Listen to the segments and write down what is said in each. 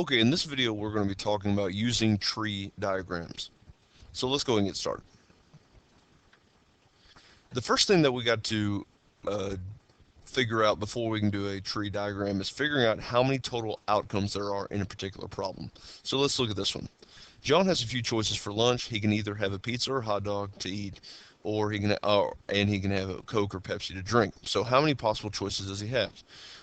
Okay, in this video we're going to be talking about using tree diagrams. So let's go and get started. The first thing that we got to uh, figure out before we can do a tree diagram is figuring out how many total outcomes there are in a particular problem. So let's look at this one. John has a few choices for lunch. He can either have a pizza or a hot dog to eat, or he can have a Coke or Pepsi to drink. So how many possible choices does he have?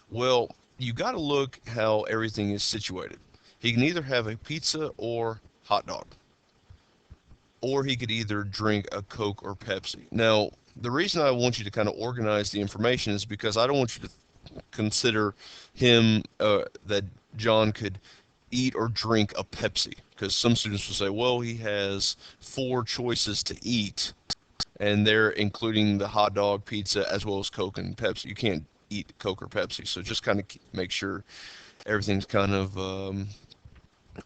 Well, you got to look how everything is situated. He can either have a pizza or hot dog, or he could either drink a Coke or Pepsi. Now, the reason I want you to kind of organize the information is because I don't want you to consider that John could eat or drink a Pepsi, because some students will say, well, he has 4 choices to eat, and they're including the hot dog, pizza, as well as Coke and Pepsi. You can't eat Coke or Pepsi, so just kind of make sure everything's kind of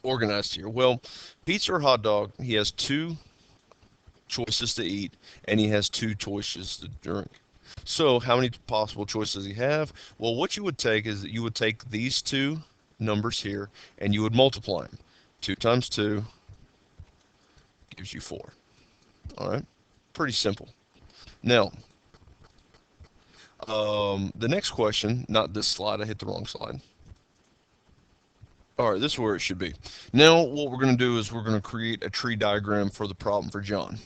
organized here. Well, pizza or hot dog, he has 2 choices to eat, and he has 2 choices to drink. So how many possible choices he have? Well, what you would take is that you would take these 2 numbers here, and you would multiply them. 2 times 2 gives you 4. All right, pretty simple. Now, the next question, not this slide, I hit the wrong slide. All right, this is where it should be. Now, what we're going to do is we're going to create a tree diagram for the problem for John.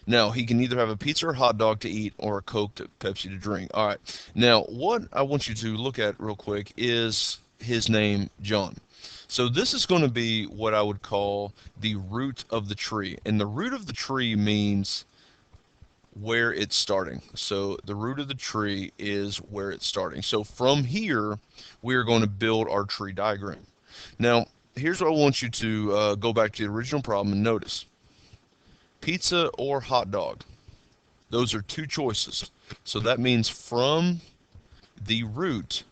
Now, he can either have a pizza or hot dog to eat or a Coke to Pepsi to drink. All right. Now, what I want you to look at real quick is his name, John. So this is going to be what I would call the root of the tree. And the root of the tree means where it's starting. So the root of the tree is where it's starting. So from here, we are going to build our tree diagram. Now, here's what I want you to go back to the original problem and notice. Pizza or hot dog. Those are 2 choices. So that means from the root,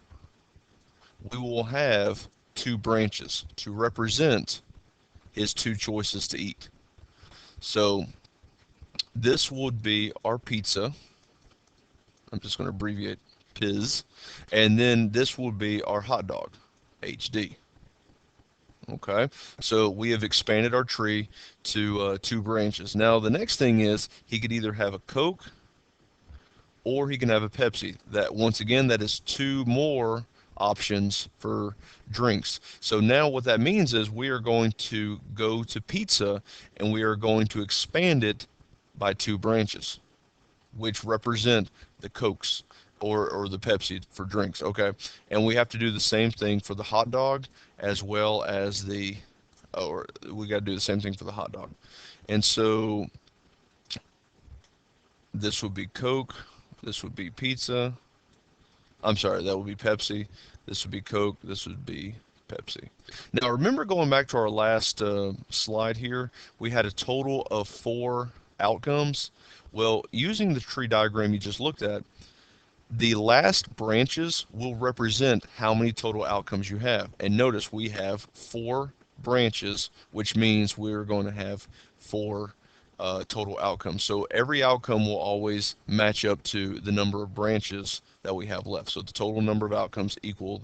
we will have 2 branches to represent his 2 choices to eat. So this would be our pizza. I'm just going to abbreviate PIZ. And then this would be our hot dog, HD. Okay, so we have expanded our tree to 2 branches. Now the next thing is he could either have a Coke or he can have a Pepsi. That, once again, that is 2 more options for drinks. So now what that means is we are going to go to pizza and we are going to expand it by 2 branches, which represent the Cokes or the Pepsi for drinks, okay? And we have to do the same thing for the hot dog as well as or we got to do the same thing for the hot dog. And so this would be Coke, this would be pizza. I'm sorry, that would be Pepsi. This would be Coke, this would be Pepsi. Now remember, going back to our last slide here, we had a total of 4 outcomes. Well, using the tree diagram you just looked at, the last branches will represent how many total outcomes you have. And notice we have 4 branches, which means we're going to have 4 total outcomes. So every outcome will always match up to the number of branches that we have left. So the total number of outcomes equal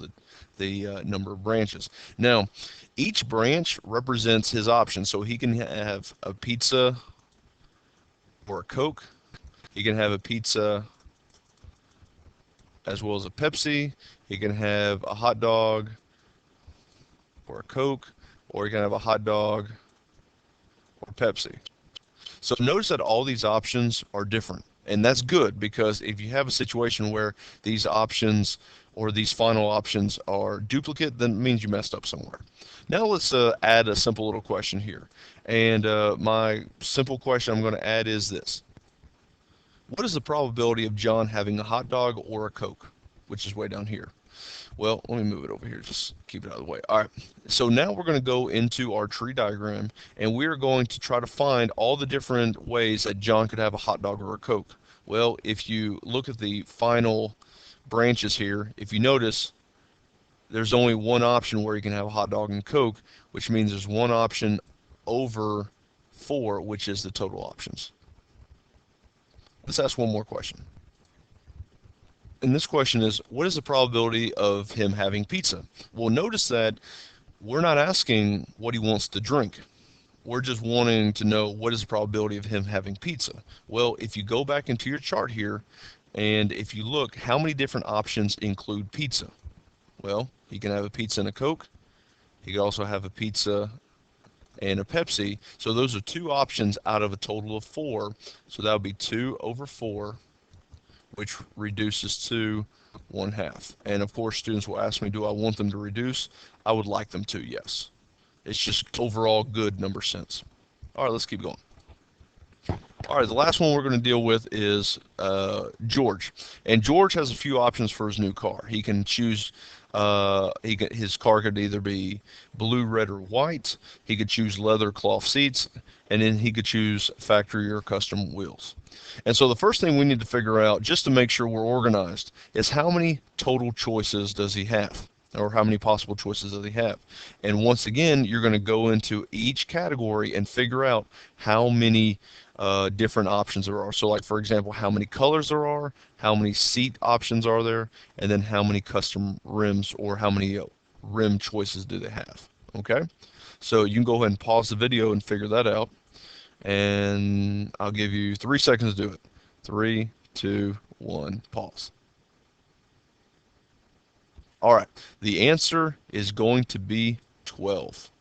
the number of branches. Now, each branch represents his option. So he can have a pizza or a Coke. He can have a pizza as well as a Pepsi. He can have a hot dog or a Coke, or he can have a hot dog or Pepsi. So notice that all these options are different, and that's good, because if you have a situation where these options or these final options are duplicate, then it means you messed up somewhere. Now let's add a simple little question here. And my simple question I'm going to add is this. What is the probability of John having a hot dog or a Coke, which is way down here? Well, let me move it over here, just keep it out of the way. All right, so now we're going to go into our tree diagram, and we're going to try to find all the different ways that John could have a hot dog or a Coke. Well, if you look at the final branches here, if you notice, there's only one option where you can have a hot dog and Coke, which means there's one option over 4, which is the total options. Let's ask one more question. And this question is, what is the probability of him having pizza? Well, notice that we're not asking what he wants to drink. We're just wanting to know what is the probability of him having pizza. Well, if you go back into your chart here, and if you look, how many different options include pizza? Well, he can have a pizza and a Coke. He could also have a pizza and a Pepsi. So those are two options out of a total of 4. So that would be 2 over 4, which reduces to 1/2. And of course, students will ask me, do I want them to reduce? I would like them to, yes. It's just overall good number sense. All right, let's keep going. All right, the last one we're going to deal with is George. And George has a few options for his new car. He can choose, his car could either be blue, red, or white. He could choose leather cloth seats, and then he could choose factory or custom wheels. And so the first thing we need to figure out, just to make sure we're organized, is how many total choices does he have? Or how many possible choices does he have? And once again, you're going to go into each category and figure out how many different options there are. So like, for example, how many colors there are, how many seat options are there, and then how many custom rims or how many rim choices do they have. Okay? So you can go ahead and pause the video and figure that out. And I'll give you 3 seconds to do it. 3, 2, 1, pause. All right, the answer is going to be 12.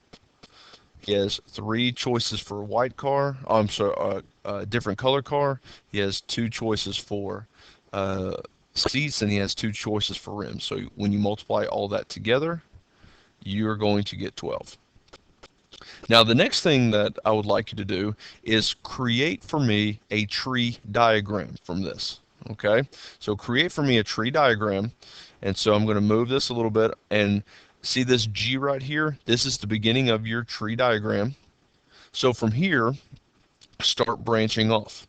He has 3 choices for a white car. Oh, I'm sorry, a different color car. He has 2 choices for seats, and he has 2 choices for rims. So when you multiply all that together, you're going to get 12. Now, the next thing that I would like you to do is create for me a tree diagram from this. Okay, so create for me a tree diagram. And so I'm going to move this a little bit, and see this G right here? This is the beginning of your tree diagram. So from here, start branching off.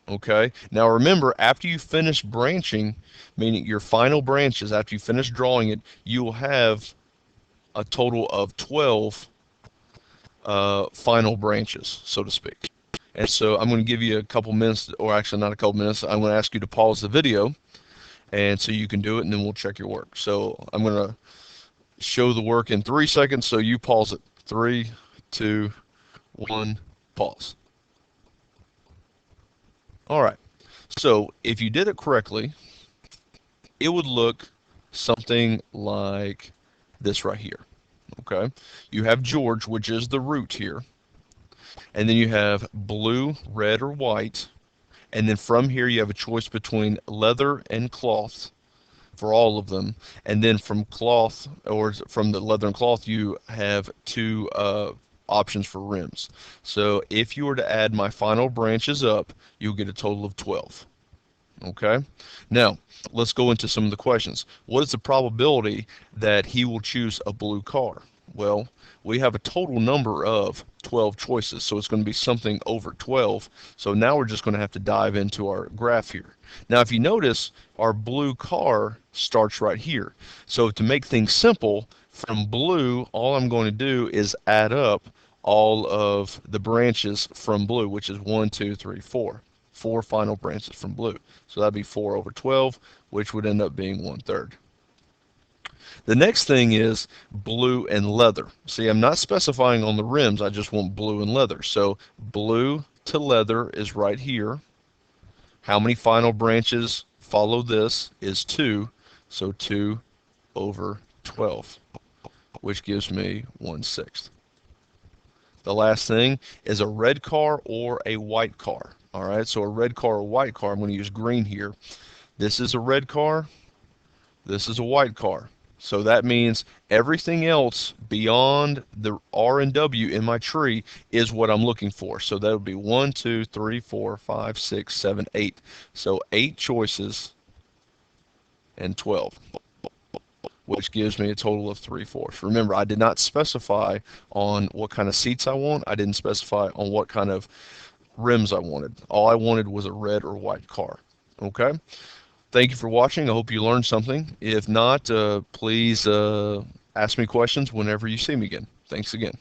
Okay, now remember, after you finish branching, meaning your final branches, after you finish drawing it, you will have a total of 12 final branches, so to speak. And so I'm going to give you a couple minutes, or actually not a couple minutes, I'm going to ask you to pause the video, and so you can do it, and then we'll check your work. So I'm going to show the work in 3 seconds, so you pause it. 3, 2, 1, pause. All right, so if you did it correctly, it would look something like this right here. Okay, you have George, which is the root here, and then you have blue, red, or white, and then from here you have a choice between leather and cloth for all of them, and then from cloth, or from the leather and cloth, you have 2 options for rims. So if you were to add my final branches up, you'll get a total of 12. Okay, now let's go into some of the questions. What is the probability that he will choose a blue car? Well, we have a total number of 12 choices, so it's going to be something over 12. So now we're just going to have to dive into our graph here. Now, if you notice, our blue car starts right here. So to make things simple, from blue, all I'm going to do is add up all of the branches from blue, which is 1, 2, 3, 4. 4 final branches from blue. So that'd be 4 over 12, which would end up being 1/3. The next thing is blue and leather. See, I'm not specifying on the rims, I just want blue and leather. So blue to leather is right here. How many final branches follow this is 2, so 2 over 12, which gives me 1/6. The last thing is a red car or a white car. All right, so a red car or white car, I'm going to use green here. This is a red car, this is a white car. So that means everything else beyond the R and W in my tree is what I'm looking for. So that would be 1, 2, 3, 4, 5, 6, 7, 8. So 8 choices and 12, which gives me a total of 3/4. Remember, I did not specify on what kind of seats I want. I didn't specify on what kind of rims I wanted. All I wanted was a red or white car. Okay? Thank you for watching. I hope you learned something. If not, please ask me questions whenever you see me again. Thanks again.